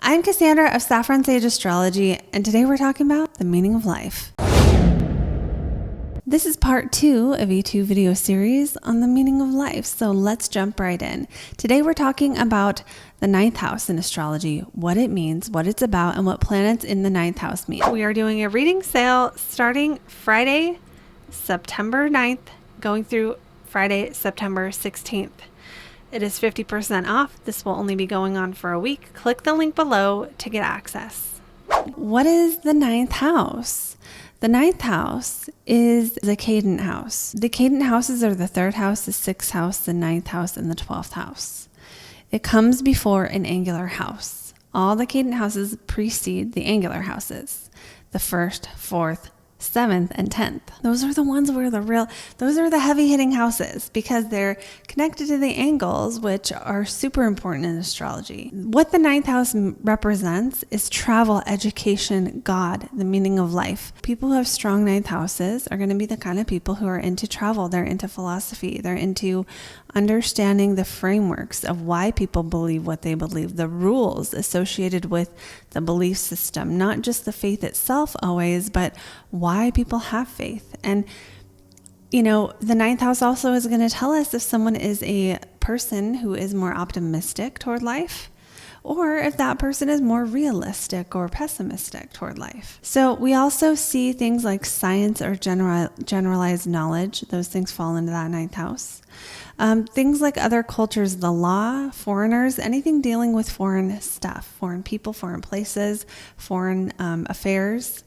I'm Cassandra of SaffronSage Astrology, and today we're talking about the meaning of life. This is part 2 of a 2 video series on the meaning of life, so let's jump right in. Today we're talking about the 9th house in astrology, what it means, what it's about, and what planets in the 9th house mean. We are doing a reading sale starting Friday, September 9th, going through Friday, September 16th. It is 50% off. This will only be going on for a week. Click the link below to get access. What is the 9th house? The 9th house is the cadent house. The cadent houses are the 3rd house, the 6th house, the 9th house, and the 12th house. It comes before an angular house. All the cadent houses precede the angular houses. The 1st, 4th, 7th, and 10th. Those are the ones where those are the heavy hitting houses because they're connected to the angles, which are super important in astrology. What the 9th house represents is travel, education, God, the meaning of life. People who have strong 9th houses are going to be the kind of people who are into travel. They're into philosophy. They're into understanding the frameworks of why people believe what they believe, the rules associated with the belief system, not just the faith itself always, but why people have faith. And, you know, the 9th house also is going to tell us if someone is a person who is more optimistic toward life, or if that person is more realistic or pessimistic toward life. So we also see things like science or generalized knowledge. Those things fall into that 9th house. Things like other cultures, the law, foreigners, anything dealing with foreign stuff, foreign people, foreign places, foreign affairs.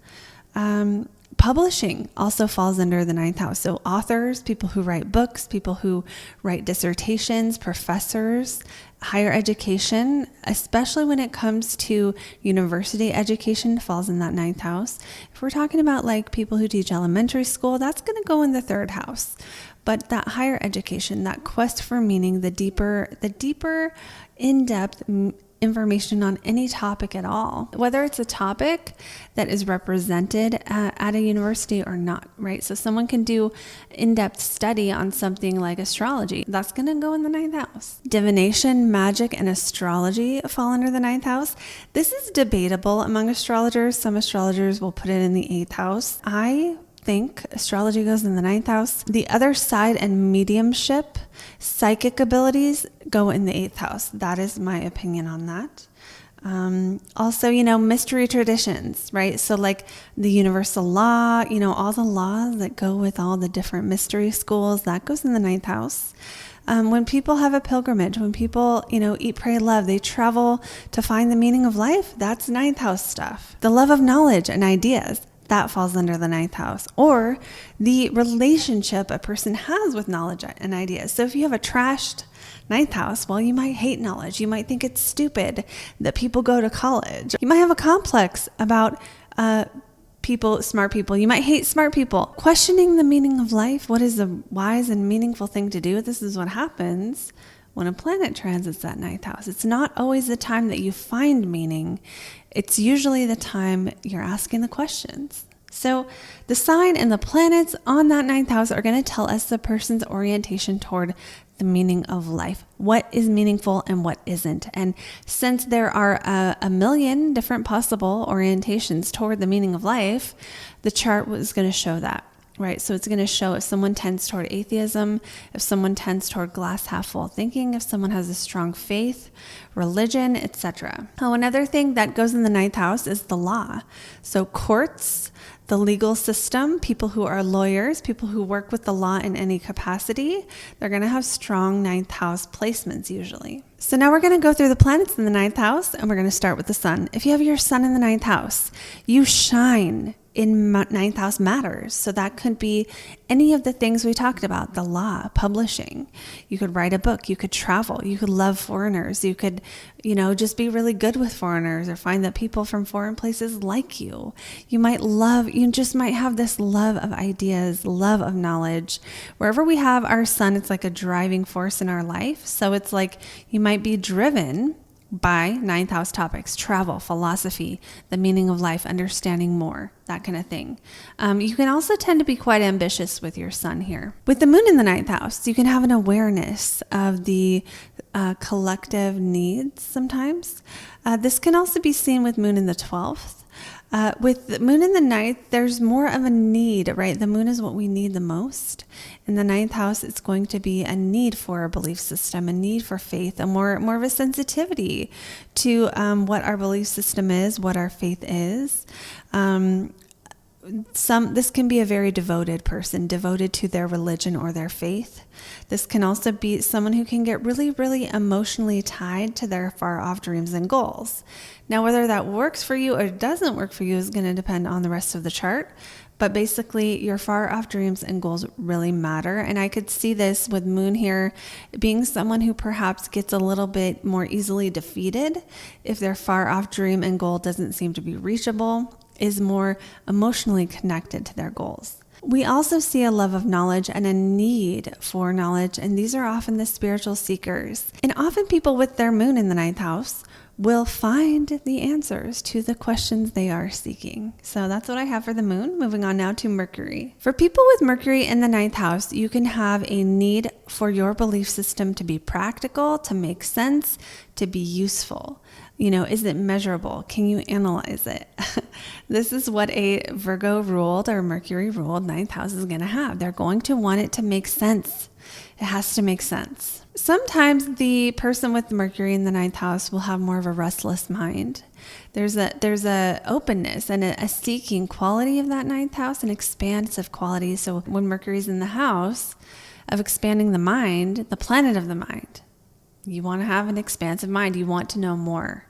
Publishing also falls under the 9th house. So authors, people who write books, people who write dissertations, professors, higher education, especially when it comes to university education, falls in that 9th house. If we're talking about like people who teach elementary school, that's going to go in the 3rd house. But that higher education, that quest for meaning, the deeper in-depth information on any topic at all, whether it's a topic that is represented at a university or not, right? So someone can do in-depth study on something like astrology. That's going to go in the 9th house. Divination, magic, and astrology fall under the 9th house. This is debatable among astrologers. Some astrologers will put it in the 8th house. I think astrology goes in the 9th house. The other side and mediumship, psychic abilities go in the 8th house. That is my opinion on that. Also, mystery traditions, right? So like the universal law, all the laws that go with all the different mystery schools, that goes in the 9th house. When people have a pilgrimage, when people, eat, pray, love, they travel to find the meaning of life, that's 9th house stuff. The love of knowledge and ideas, that falls under the 9th house, or the relationship a person has with knowledge and ideas. So if you have a trashed 9th house, well, you might hate knowledge. You might think it's stupid that people go to college. You might have a complex about smart people. You might hate smart people. Questioning the meaning of life. What is the wise and meaningful thing to do? This is what happens when a planet transits that 9th house. It's not always the time that you find meaning. It's usually the time you're asking the questions. So the sign and the planets on that 9th house are going to tell us the person's orientation toward the meaning of life. What is meaningful and what isn't. And since there are a million different possible orientations toward the meaning of life, the chart was going to show that. Right, so it's going to show if someone tends toward atheism, if someone tends toward glass half full thinking, if someone has a strong faith, religion, etc. Oh, another thing that goes in the 9th house is the law. So courts, the legal system, people who are lawyers, people who work with the law in any capacity, they're going to have strong 9th house placements usually. So now we're going to go through the planets in the 9th house, and we're going to start with the sun. If you have your sun in the 9th house, you shine in 9th house matters. So that could be any of the things we talked about, the law, publishing. You could write a book, you could travel, you could love foreigners, you could, just be really good with foreigners or find that people from foreign places like you. You just might have this love of ideas, love of knowledge. Wherever we have our sun, it's like a driving force in our life. So it's like you might be driven by 9th house topics, travel, philosophy, the meaning of life, understanding more, that kind of thing. You can also tend to be quite ambitious with your sun here. With the moon in the 9th house, you can have an awareness of the collective needs sometimes. This can also be seen with moon in the 12th. With the moon in the ninth, there's more of a need, right? The moon is what we need the most. In the ninth house, it's going to be a need for a belief system, a need for faith, a more of a sensitivity to what our belief system is, what our faith is. This can be a very devoted person, devoted to their religion or their faith. This can also be someone who can get really, really emotionally tied to their far off dreams and goals. Now, whether that works for you or doesn't work for you is going to depend on the rest of the chart. But basically, your far off dreams and goals really matter. And I could see this with Moon here being someone who perhaps gets a little bit more easily defeated if their far off dream and goal doesn't seem to be reachable, is more emotionally connected to their goals. We also see a love of knowledge and a need for knowledge, and these are often the spiritual seekers. And often people with their moon in the ninth house will find the answers to the questions they are seeking. So that's what I have for the moon. Moving on now to Mercury. For people with Mercury in the ninth house, you can have a need for your belief system to be practical, to make sense, to be useful. Is it measurable? Can you analyze it? This is what a Virgo ruled or Mercury ruled ninth house is going to have. They're going to want it to make sense. It has to make sense. Sometimes the person with Mercury in the ninth house will have more of a restless mind. There's a openness and a seeking quality of that ninth house, an expansive quality. So when Mercury's in the house of expanding the mind, the planet of the mind, you want to have an expansive mind. You want to know more.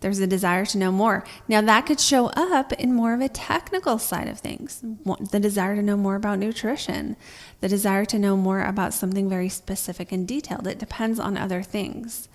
There's a desire to know more. Now that could show up in more of a technical side of things. The desire to know more about nutrition, the desire to know more about something very specific and detailed. It depends on other things.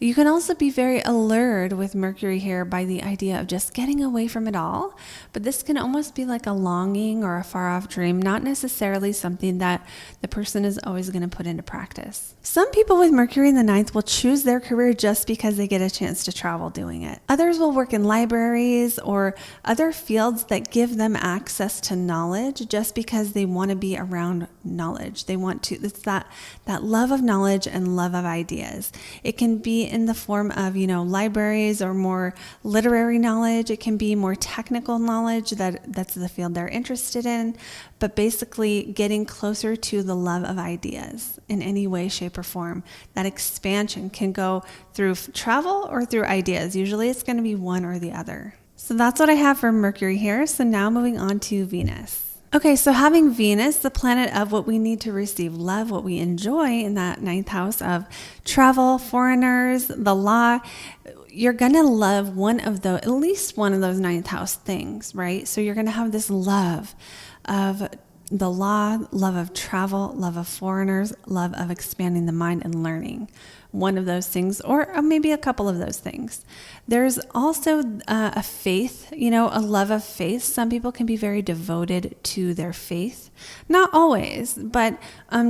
You can also be very allured with Mercury here by the idea of just getting away from it all. But this can almost be like a longing or a far off dream, not necessarily something that the person is always going to put into practice. Some people with Mercury in the ninth will choose their career just because they get a chance to travel doing it. Others will work in libraries or other fields that give them access to knowledge just because they want to be around knowledge. They want to, it's that love of knowledge and love of ideas. It can be in the form of, libraries or more literary knowledge. It can be more technical knowledge that's the field they're interested in, but basically getting closer to the love of ideas in any way, shape, or form. That expansion can go through travel or through ideas. Usually it's going to be one or the other. So that's what I have for Mercury here. So now moving on to Venus. Okay, so having Venus, the planet of what we need to receive love, what we enjoy in that ninth house of travel, foreigners, the law, you're going to love at least one of those ninth house things, right? So you're going to have this love of the law, love of travel, love of foreigners, love of expanding the mind and learning. One of those things, or maybe a couple of those things. There's also a faith, a love of faith. Some people can be very devoted to their faith. Not always, but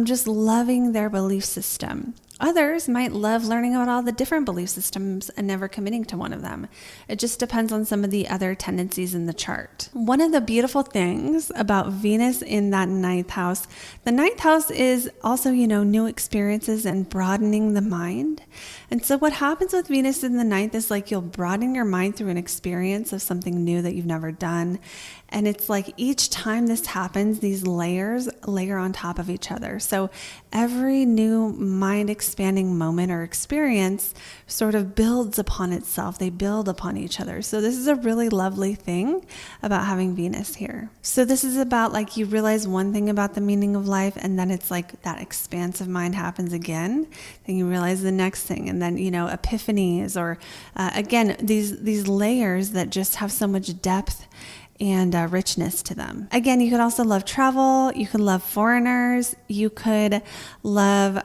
just loving their belief system. Others might love learning about all the different belief systems and never committing to one of them. It just depends on some of the other tendencies in the chart. One of the beautiful things about Venus in that ninth house, the ninth house is also, new experiences and broadening the mind. And so what happens with Venus in the ninth is like you'll broaden your mind through an experience of something new that you've never done. And it's like each time this happens, these layers layer on top of each other. So every new mind expanding moment or experience sort of builds upon itself. They build upon each other. So this is a really lovely thing about having Venus here. So this is about like you realize one thing about the meaning of life, and then it's like that expansive mind happens again. Then you realize the next thing, and then, epiphanies or again, these layers that just have so much depth and richness to them. Again, you could also love travel. You could love foreigners. You could love,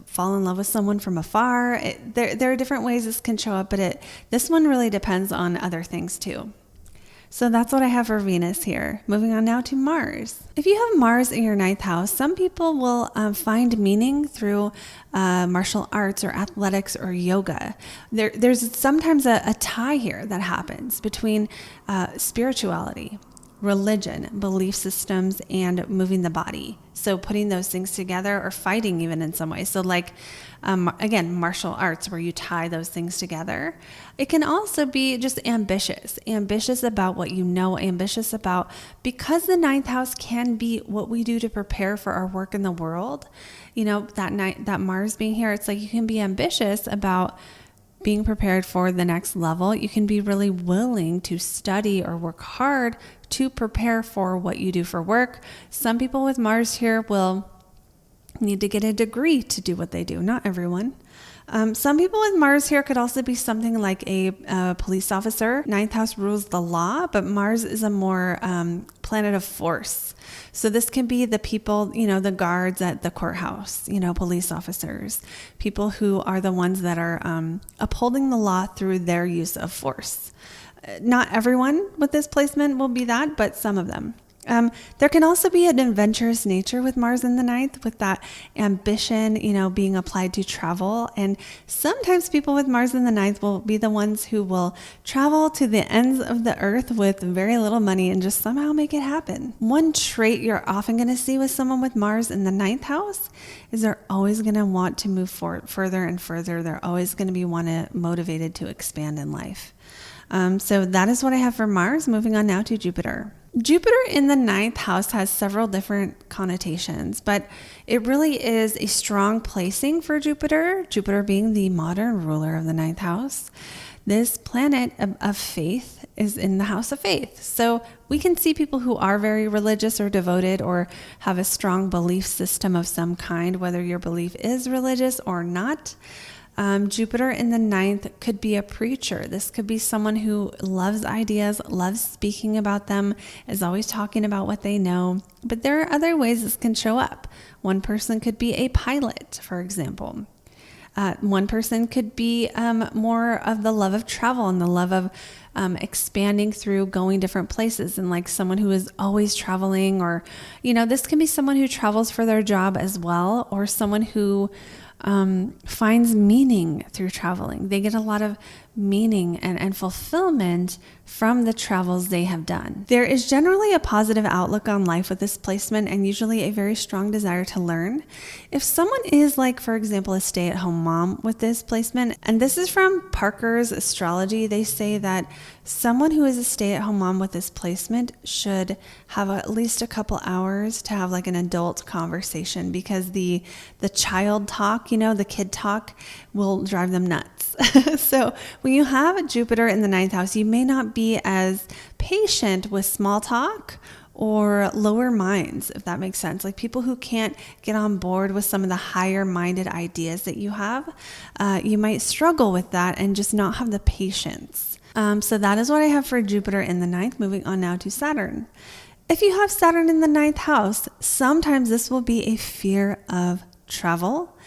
fall in love with someone from afar. There are different ways this can show up, but this one really depends on other things too. So that's what I have for Venus here. Moving on now to Mars. If you have Mars in your ninth house, some people will find meaning through martial arts or athletics or yoga. There's sometimes a tie here that happens between spirituality religion, belief systems, and moving the body. So putting those things together, or fighting even in some way. So like, again, martial arts, where you tie those things together. It can also be just ambitious about what you know, ambitious about, because the ninth house can be what we do to prepare for our work in the world. That Mars being here, it's like you can be ambitious about being prepared for the next level. You can be really willing to study or work hard to prepare for what you do for work. Some people with Mars here will need to get a degree to do what they do. Not everyone. Some people with Mars here could also be something like a police officer. Ninth house rules the law, but Mars is a more planet of force. So this can be the people, the guards at the courthouse, police officers, people who are the ones that are upholding the law through their use of force. Not everyone with this placement will be that, but some of them. There can also be an adventurous nature with Mars in the ninth, with that ambition, being applied to travel. And sometimes people with Mars in the ninth will be the ones who will travel to the ends of the earth with very little money and just somehow make it happen. One trait you're often going to see with someone with Mars in the ninth house is they're always going to want to move forward further and further. They're always going to be motivated to expand in life. So that is what I have for Mars. Moving on now to Jupiter. Jupiter in the ninth house has several different connotations, but it really is a strong placing for Jupiter, Jupiter being the modern ruler of the ninth house. This planet of faith is in the house of faith. So we can see people who are very religious or devoted or have a strong belief system of some kind, whether your belief is religious or not. Jupiter in the ninth could be a preacher. This could be someone who loves ideas, loves speaking about them, is always talking about what they know. But there are other ways this can show up. One person could be a pilot, for example. One person could be more of the love of travel and the love of expanding through going different places, and like someone who is always traveling, or, this can be someone who travels for their job as well, or someone who finds meaning through traveling. They get a lot of meaning and fulfillment from the travels they have done. There is generally a positive outlook on life with this placement, and usually a very strong desire to learn. If someone is like, for example, a stay-at-home mom with this placement, and this is from Parker's Astrology, they say that someone who is a stay-at-home mom with this placement should have at least a couple hours to have like an adult conversation, because the child talk, the kid talk will drive them nuts. So when you have Jupiter in the ninth house, you may not be as patient with small talk or lower minds, if that makes sense. Like people who can't get on board with some of the higher minded ideas that you have, you might struggle with that and just not have the patience. So that is what I have for Jupiter in the ninth. Moving on now to Saturn. If you have Saturn in the ninth house, sometimes this will be a fear of travel,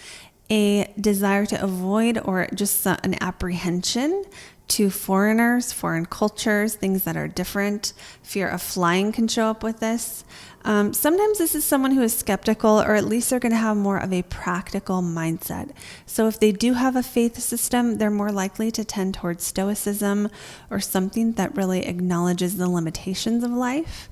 a desire to avoid, or just an apprehension to foreigners, foreign cultures, things that are different. Fear of flying can show up with this. Sometimes this is someone who is skeptical, or at least they're going to have more of a practical mindset. So if they do have a faith system, they're more likely to tend towards stoicism or something that really acknowledges the limitations of life.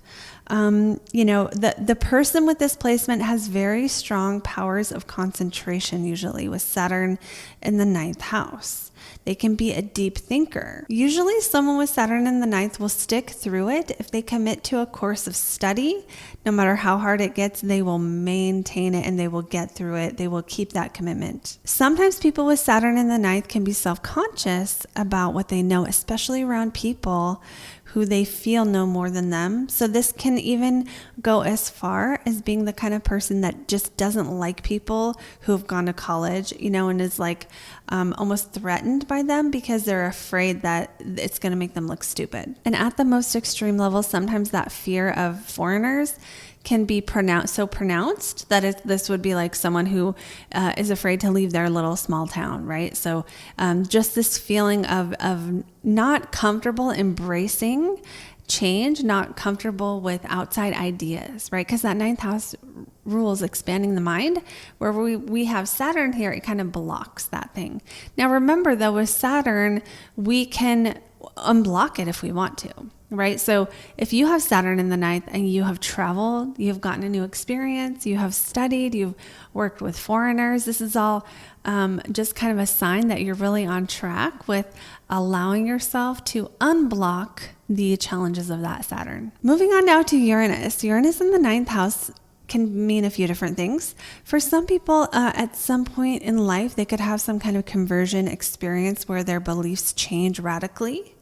The person with this placement has very strong powers of concentration, usually with Saturn in the ninth house. They can be a deep thinker. Usually someone with Saturn in the ninth will stick through it. If they commit to a course of study, no matter how hard it gets, they will maintain it and they will get through it. They will keep that commitment. Sometimes people with Saturn in the ninth can be self-conscious about what they know, especially around people who they feel know more than them. So this can even go as far as being the kind of person that just doesn't like people who have gone to college, and is like almost threatened by them because they're afraid that it's going to make them look stupid. And at the most extreme level, sometimes that fear of foreigners can be pronounced that this would be like someone who is afraid to leave their little small town, right? So just this feeling of not comfortable embracing change, not comfortable with outside ideas, right? Because that ninth house rules expanding the mind. Where we have Saturn here, it kind of blocks that thing. Now remember though, with Saturn, we can unblock it if we want to. right? So if you have Saturn in the ninth and you have traveled, you've gotten a new experience, you have studied, you've worked with foreigners, this is all just kind of a sign that you're really on track with allowing yourself to unblock the challenges of that Saturn. Moving on now to Uranus. Uranus in the ninth house can mean a few different things. For some people, at some point in life, they could have some kind of conversion experience where their beliefs change radically.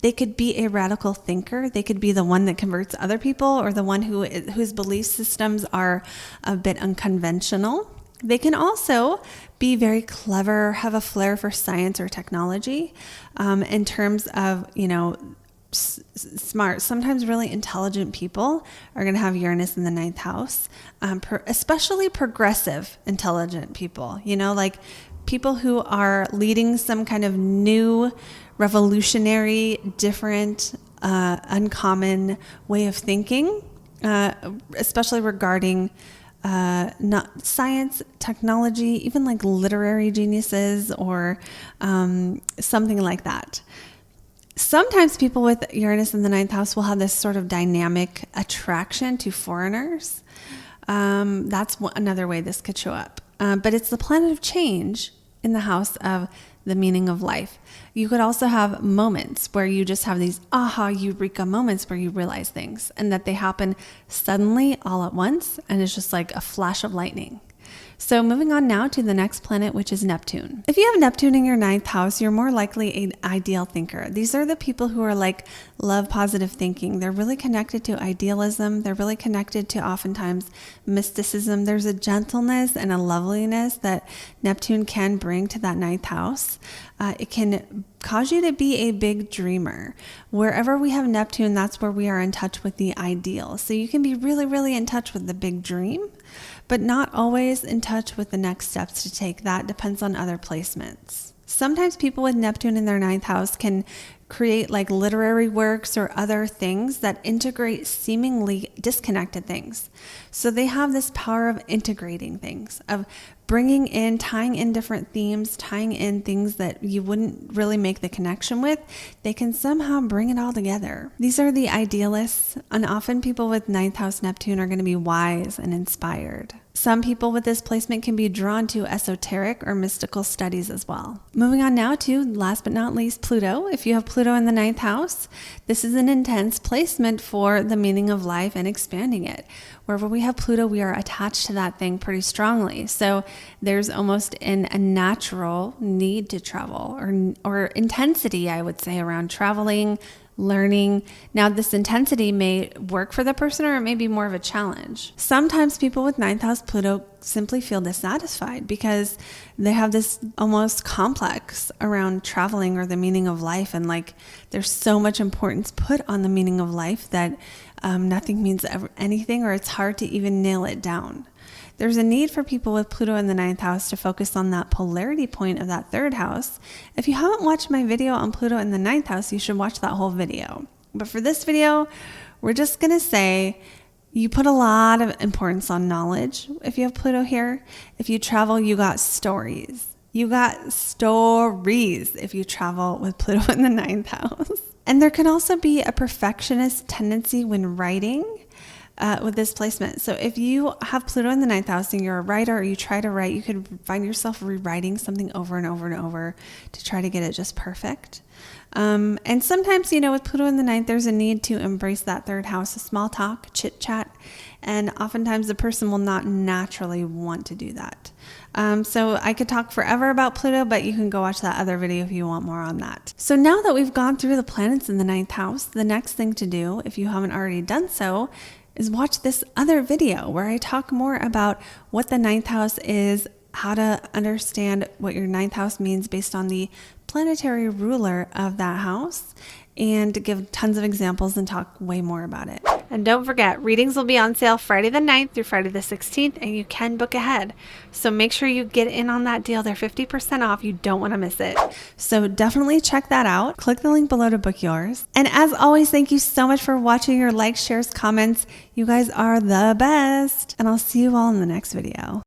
They could be a radical thinker. They could be the one that converts other people, or the one whose belief systems are a bit unconventional. They can also be very clever, have a flair for science or technology, in terms of, smart, sometimes really intelligent people are going to have Uranus in the ninth house, especially progressive, intelligent people, like people who are leading some kind of new, revolutionary, different, uncommon way of thinking, especially regarding not science, technology, even like literary geniuses or something like that. Sometimes people with Uranus in the ninth house will have this sort of dynamic attraction to foreigners. That's another way this could show up. But it's the planet of change in the house of the meaning of life. You could also have moments where you just have these aha, eureka moments where you realize things, and that they happen suddenly all at once, and it's just like a flash of lightning. So moving on now to the next planet, which is Neptune. If you have Neptune in your ninth house, you're more likely an ideal thinker. These are the people who are like love positive thinking. They're really connected to idealism. They're really connected to oftentimes mysticism. There's a gentleness and a loveliness that Neptune can bring to that ninth house. It can cause you to be a big dreamer. Wherever we have Neptune, that's where we are in touch with the ideal. So you can be really, really in touch with the big dream, but not always in touch with the next steps to take. That depends on other placements. Sometimes people with Neptune in their ninth house can create like literary works or other things that integrate seemingly disconnected things. So they have this power of integrating things, of bringing in, tying in different themes, tying in things that you wouldn't really make the connection with. They can somehow bring it all together. These are the idealists, and often people with ninth house Neptune are going to be wise and inspired. Some people with this placement can be drawn to esoteric or mystical studies as well. Moving on now to, last but not least, Pluto. If you have Pluto in the ninth house, this is an intense placement for the meaning of life and expanding it. Wherever we have Pluto, we are attached to that thing pretty strongly. So there's almost a natural need to travel or intensity, I would say, around traveling, learning. Now, this intensity may work for the person, or it may be more of a challenge. Sometimes people with ninth house Pluto simply feel dissatisfied because they have this almost complex around traveling or the meaning of life. And like, there's so much importance put on the meaning of life that nothing means anything, or it's hard to even nail it down. There's a need for people with Pluto in the ninth house to focus on that polarity point of that third house. If you haven't watched my video on Pluto in the ninth house, you should watch that whole video. But for this video, we're just going to say you put a lot of importance on knowledge. If you have Pluto here, if you travel, you got stories. You got stories if you travel with Pluto in the ninth house. And there can also be a perfectionist tendency when writing with this placement. So if you have Pluto in the ninth house and you're a writer, or you try to write, you could find yourself rewriting something over and over and over to try to get it just perfect. And sometimes, with Pluto in the ninth, there's a need to embrace that third house, small talk, chit chat. And oftentimes the person will not naturally want to do that. So I could talk forever about Pluto, but you can go watch that other video if you want more on that. So now that we've gone through the planets in the ninth house, the next thing to do, if you haven't already done so, is watch this other video where I talk more about what the ninth house is, how to understand what your ninth house means based on the planetary ruler of that house, and give tons of examples and talk way more about it. And don't forget, readings will be on sale Friday the 9th through Friday the 16th, and you can book ahead. So make sure you get in on that deal. They're 50% off. You don't want to miss it. So definitely check that out. Click the link below to book yours. And as always, thank you so much for watching. Your likes, shares, comments. You guys are the best. And I'll see you all in the next video.